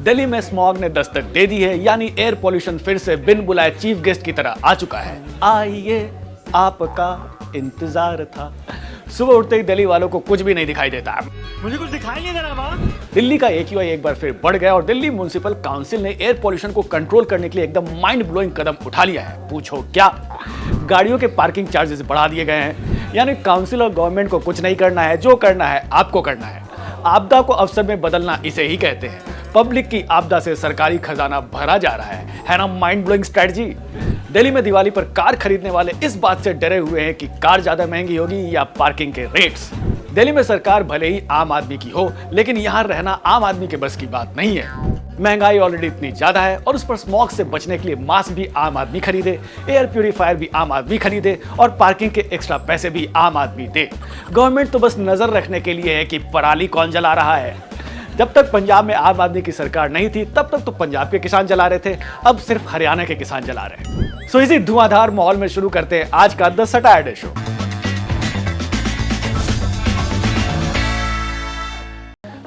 दिल्ली में स्मॉग ने दस्तक दे दी है, यानी एयर पोल्यूशन फिर से बिन बुलाए चीफ गेस्ट की तरह आ चुका है। आइए आपका इंतजार था। सुबह उठते ही दिल्ली वालों को कुछ भी नहीं दिखाई देता। मुझे कुछ दिखाई नहीं दे रहा माँ। दिल्ली का AQI एक बार फिर बढ़ गया और दिल्ली म्युनिसिपल काउंसिल ने एयर पोल्यूशन को कंट्रोल करने के लिए एकदम माइंड ब्लोइंग कदम उठा लिया है। पूछो क्या? गाड़ियों के पार्किंग चार्जेस बढ़ा दिए गए हैं, यानी काउंसिल और गवर्नमेंट को कुछ नहीं करना है, जो करना है आपको करना है। आपदा को अवसर में बदलना इसे ही कहते हैं। पब्लिक की आपदा से सरकारी खजाना भरा जा रहा है ना माइंड ब्लोइंग स्ट्रेटजी। दिल्ली में दिवाली पर कार खरीदने वाले इस बात से डरे हुए हैं कि कार ज्यादा महंगी होगी या पार्किंग के रेट्स। दिल्ली में सरकार भले ही आम आदमी की हो, लेकिन यहाँ रहना आम आदमी के बस की बात नहीं है। महंगाई ऑलरेडी इतनी ज्यादा है और उस पर स्मॉग से बचने के लिए मास्क भी आम आदमी खरीदे, एयर प्यूरिफायर भी आम आदमी खरीदे और पार्किंग के एक्स्ट्रा पैसे भी आम आदमी दे। गवर्नमेंट तो बस नजर रखने के लिए है कि पराली कौन जला रहा है। जब तक पंजाब में आम आदमी की सरकार नहीं थी, तब तक तो पंजाब के किसान जला रहे थे, अब सिर्फ हरियाणा के किसान जला रहे हैं। सो इसी धुआंधार माहौल में शुरू करते हैं आज का द सैटरडे शो।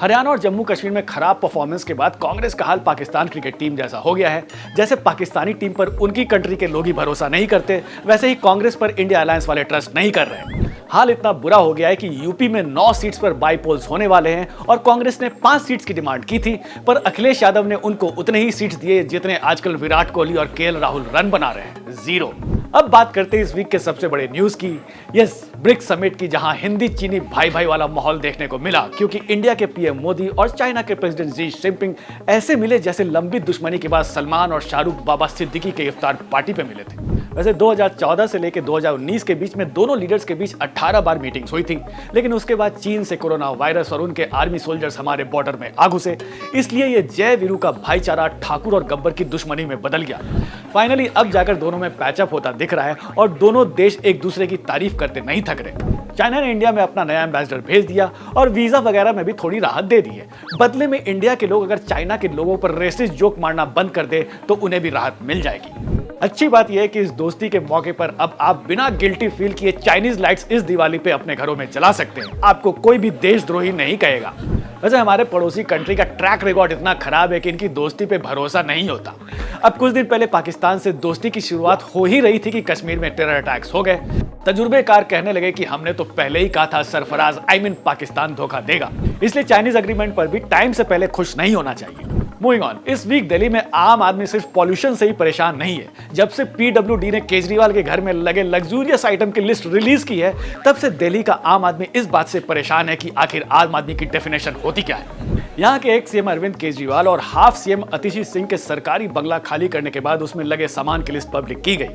हरियाणा और जम्मू कश्मीर में खराब परफॉर्मेंस के बाद कांग्रेस का हाल पाकिस्तान क्रिकेट टीम जैसा हो गया है। जैसे पाकिस्तानी टीम पर उनकी कंट्री के लोग ही भरोसा नहीं करते, वैसे ही कांग्रेस पर इंडिया अलायंस वाले ट्रस्ट नहीं कर रहे। हाल इतना बुरा हो गया है कि यूपी में 9 सीट्स पर बाईपोल्स होने वाले हैं और कांग्रेस ने 5 सीट्स की डिमांड की थी, पर अखिलेश यादव ने उनको उतने ही सीट्स दिए जितने आजकल विराट कोहली और KL राहुल रन बना रहे हैं, 0। अब बात करते हैं इस वीक के सबसे बड़े न्यूज की। यस, ब्रिक्स समिट की, जहां हिंदी चीनी भाई भाई वाला माहौल देखने को मिला, क्योंकि इंडिया के पीएम मोदी और चाइना के प्रेसिडेंट शी जिनपिंग ऐसे मिले जैसे लंबी दुश्मनी के बाद सलमान और शाहरुख बाबा सिद्दीकी के इफ्तार पार्टी पे मिले थे। वैसे 2014 से लेकर 2019 के बीच में दोनों लीडर्स के बीच 18 बार मीटिंग्स हुई थी, लेकिन उसके बाद चीन से कोरोना वायरस और उनके आर्मी सोल्जर्स हमारे बॉर्डर में आ घुसे, इसलिए ये जय वीरू का भाईचारा ठाकुर और गब्बर की दुश्मनी में बदल गया। फाइनली अब जाकर दोनों में पैचअप होता दिख रहा है और दोनों देश एक दूसरे की तारीफ करते नहीं थक रहे। चाइना ने इंडिया में अपना नया एम्बेसडर भेज दिया और वीजा वगैरह में भी थोड़ी राहत दे दी है। बदले में इंडिया के लोग अगर चाइना के लोगों पर रेसिस्ट जोक मारना बंद कर दे तो उन्हें भी राहत मिल जाएगी। अच्छी बात यह है कि इस दोस्ती के मौके पर अब आप बिना गिल्टी फील किए चाइनीज लाइट्स इस दिवाली पे अपने घरों में जला सकते हैं। आपको कोई भी देशद्रोही नहीं कहेगा। वैसे हमारे पड़ोसी कंट्री का ट्रैक रिकॉर्ड इतना खराब है कि इनकी दोस्ती पे भरोसा नहीं होता। अब कुछ दिन पहले पाकिस्तान से दोस्ती की शुरुआत हो ही रही थी कि कश्मीर में टेरर अटैक्स हो गए। तजुर्बेकार कहने लगे कि हमने तो पहले ही कहा था सरफराज पाकिस्तान धोखा देगा, इसलिए चाइनीज एग्रीमेंट पर भी टाइम से पहले खुश नहीं होना चाहिए। मूविंग ऑन, इस वीक दिल्ली में आम आदमी सिर्फ पॉल्यूशन से ही परेशान नहीं है। जब से PWD ने केजरीवाल के घर में लगे लग्जूरियस आइटम की लिस्ट रिलीज की है, तब से दिल्ली का आम आदमी इस बात से परेशान है कि आखिर आम आदमी की डेफिनेशन होती क्या है। यहाँ के एक CM अरविंद केजरीवाल और हाफ CM अतिशी सिंह के सरकारी बंगला खाली करने के बाद उसमें लगे सामान की लिस्ट पब्लिक की गई।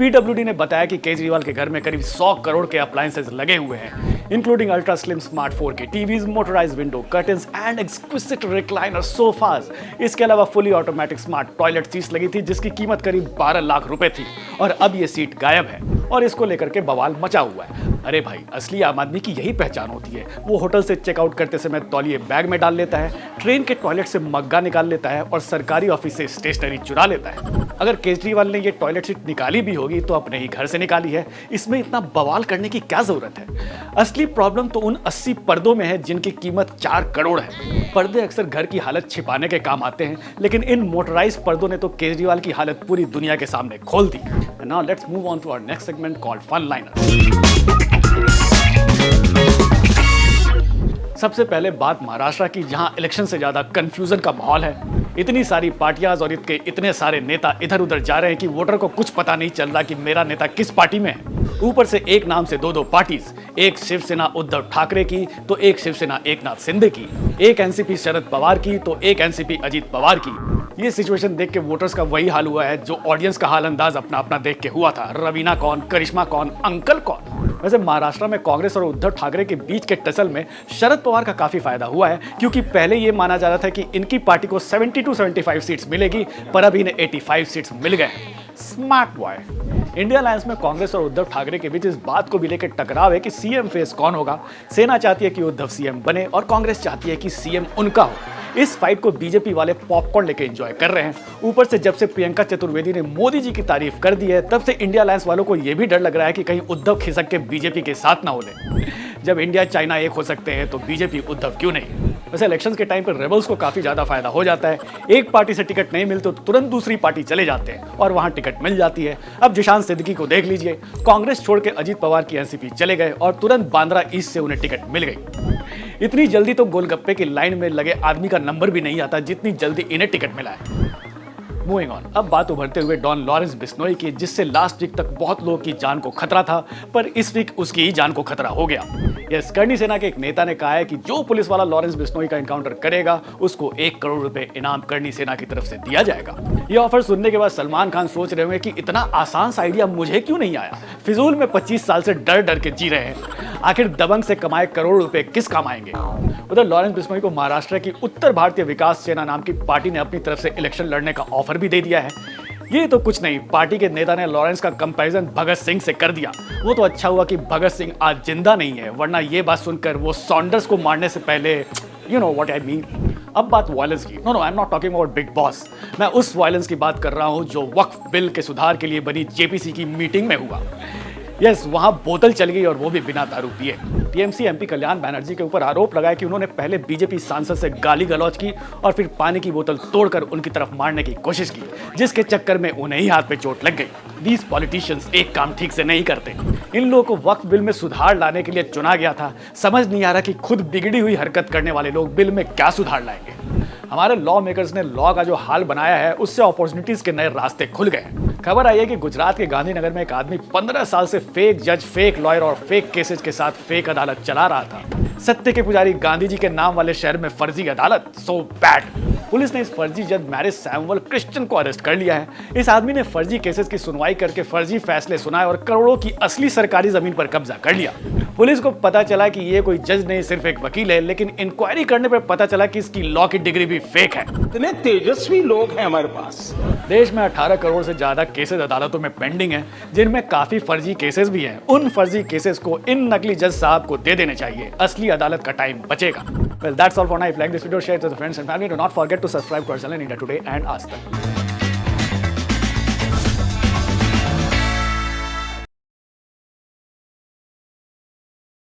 PWD ने बताया कि केजरीवाल के घर में करीब 100 करोड़ के अप्लायंसेस लगे हुए हैं, including ultra slim smart 4K TVs, motorised window curtains and exquisite recliner sofas. इसके अलावा fully automatic smart toilet seats लगी थी जिसकी कीमत करीब 12 लाख रुपए थी और अब ये सीट गायब है और इसको लेकर के बवाल मचा हुआ है। अरे भाई, असली आम आदमी की यही पहचान होती है। वो होटल से चेकआउट करते समय तौलिए बैग में डाल लेता है, ट्रेन के टॉयलेट से मग्गा निकाल लेता है और सरकारी ऑफिस से स्टेशनरी चुरा लेता है। अगर केजरीवाल ने ये टॉयलेट सीट निकाली भी होगी तो अपने ही घर से निकाली है, इसमें इतना बवाल करने की क्या जरूरत है। असली प्रॉब्लम तो उन 80 पर्दों में है जिनकी कीमत 4 करोड़ है। पर्दे अक्सर घर की हालत छिपाने के काम आते हैं, लेकिन इन मोटराइज्ड पर्दों ने तो केजरीवाल की हालत पूरी दुनिया के सामने खोल दी। Now let's move on to our next segment called fun liner. सबसे पहले बात महाराष्ट्र की, जहां इलेक्शन से ज्यादा कंफ्यूजन का माहौल है। इतनी सारी पार्टियां और इतने सारे नेता इधर उधर जा रहे हैं कि वोटर को कुछ पता नहीं चल रहा कि मेरा नेता किस पार्टी में है। ऊपर से एक नाम से दो पार्टीज, एक शिवसेना उद्धव ठाकरे की तो एक शिवसेना एकनाथ शिंदे की, एक एनसीपी शरद पवार की तो एक एनसीपी अजीत पवार की। ये सिचुएशन देख के वोटर्स का वही हाल हुआ है जो ऑडियंस का हाल अंदाज अपना अपना देख के हुआ था। रवीना कौन, करिश्मा कौन, अंकल कौन। वैसे महाराष्ट्र में कांग्रेस और उद्धव ठाकरे के बीच के टसल में शरद पवार का काफी फायदा हुआ है, क्योंकि पहले ये माना जा रहा था कि इनकी पार्टी को 70-75 सीट्स मिलेगी, पर अभी इन्हें 85 सीट्स मिल गए। Smart boy. इंडिया अलायंस में कांग्रेस और उद्धव ठाकरे के बीच इस बात को भी लेकर टकराव है कि सीएम फेस कौन होगा। सेना चाहती है कि उद्धव सीएम बने और कांग्रेस चाहती है कि सीएम उनका हो। इस फाइट को बीजेपी वाले पॉपकॉर्न लेके एंजॉय कर रहे हैं। ऊपर से जब से प्रियंका चतुर्वेदी ने मोदी जी की तारीफ कर दी है, तब से इंडिया अलायंस वालों को यह भी डर लग रहा है कि कहीं उद्धव खिसक के बीजेपी के साथ ना हो ले। जब इंडिया चाइना एक हो सकते हैं तो बीजेपी उद्धव क्यों नहीं। वैसे इलेक्शंस के टाइम पर रेबल्स को काफी ज्यादा फायदा हो जाता है। एक पार्टी से टिकट नहीं मिलते तो तुरंत दूसरी पार्टी चले जाते हैं और वहां टिकट मिल जाती है। अब जिशान सिद्दीकी को देख लीजिए, कांग्रेस छोड़ के अजीत पवार की एनसीपी चले गए और तुरंत बांद्रा ईस्ट से उन्हें टिकट मिल गई। इतनी जल्दी तो गोलगप्पे की लाइन में लगे आदमी का नंबर भी नहीं आता जितनी जल्दी इन्हें टिकट मिला है। मूविंग ऑन, अब बात उभरते हुए डॉन लॉरेंस बिश्नोई की, जिससे लास्ट वीक तक बहुत लोगों की जान को खतरा था, पर इस वीक उसकी ही जान को खतरा हो गया। यस, करनी सेना के एक नेता ने कहा है कि जो पुलिस वाला लॉरेंस बिश्नोई का एनकाउंटर करेगा उसको 1 करोड़ रुपए इनाम करनी सेना की तरफ से दिया जाएगा। ये ऑफर सुनने के बाद सलमान खान सोच रहे होंगे कि इतना आसान सा आइडिया मुझे क्यों नहीं आया। फिजूल में 25 साल से डर डर के जी रहे हैं, आखिर दबंग से कमाए करोड़ रुपए किस काम आएंगे। उधर लॉरेंस बिश्नोई को महाराष्ट्र की उत्तर भारतीय विकास सेना नाम की पार्टी ने अपनी तरफ से इलेक्शन लड़ने का ऑफर भी दे दिया है। ये तो कुछ नहीं, पार्टी के नेता ने लॉरेंस का कंपैरिजन भगत सिंह से कर दिया। वो तो अच्छा हुआ कि भगत सिंह आज जिंदा नहीं है, वरना ये बात सुनकर वो सॉन्डर्स को मारने से पहले, you know what I mean. अब बात वायलेंस की। No I am not talking about Bigg Boss, मैं उस वायलेंस की बात कर रहा हूं जो वक्फ बिल के सुधार के लिए बनी जेपीसी की मीटिंग में हुआ। यस, वहां बोतल चल गई और वो भी बिना दारू पिए। टीएमसी एमपी कल्याण बनर्जी के ऊपर आरोप लगाया कि उन्होंने पहले बीजेपी सांसद से गाली गलौज की और फिर पानी की बोतल तोड़कर उनकी तरफ मारने की कोशिश की, जिसके चक्कर में उन्हें ही हाथ पे चोट लग गई। दीज पॉलिटिशियंस एक काम ठीक से नहीं करते। इन लोगों को वक्फ बिल में सुधार लाने के लिए चुना गया था। समझ नहीं आ रहा कि खुद बिगड़ी हुई हरकत करने वाले लोग बिल में क्या सुधार लाएंगे। हमारे लॉ मेकर्स ने लॉ का जो हाल बनाया है उससे अपॉर्चुनिटीज के नए रास्ते खुल गए। खबर आई है कि गुजरात के गांधीनगर में एक आदमी 15 साल से फेक जज, फेक लॉयर और फेक केसेस के साथ फेक अदालत चला रहा था। सत्य के पुजारी गांधी जी के नाम वाले शहर में फर्जी अदालत, सो बैड। पुलिस ने इस फर्जी जज मैरिज सैमुअल क्रिश्चियन को अरेस्ट कर लिया है। इस आदमी ने फर्जी केसेस की सुनवाई करके फर्जी फैसले सुनाए और करोड़ों की असली सरकारी जमीन पर कब्जा कर लिया। पुलिस को पता चला कि ये कोई जज नहीं, सिर्फ एक वकील है, लेकिन इंक्वायरी करने पर पता चला कि इसकी लॉ की डिग्री भी फेक है। इतने तेजस्वी लोग हैं हमारे पास। देश में 18 करोड़ से ज्यादा केसेस अदालतों में पेंडिंग हैं, जिनमें काफी फर्जी केसेस भी हैं। उन फर्जी केसेस को इन नकली जज साहब को दे देने चाहिए, असली अदालत का टाइम बचेगा। Well, that's all for now. If you like this video, share it with your friends and family. Do not forget to subscribe to our channel India Today and Aaj Tak।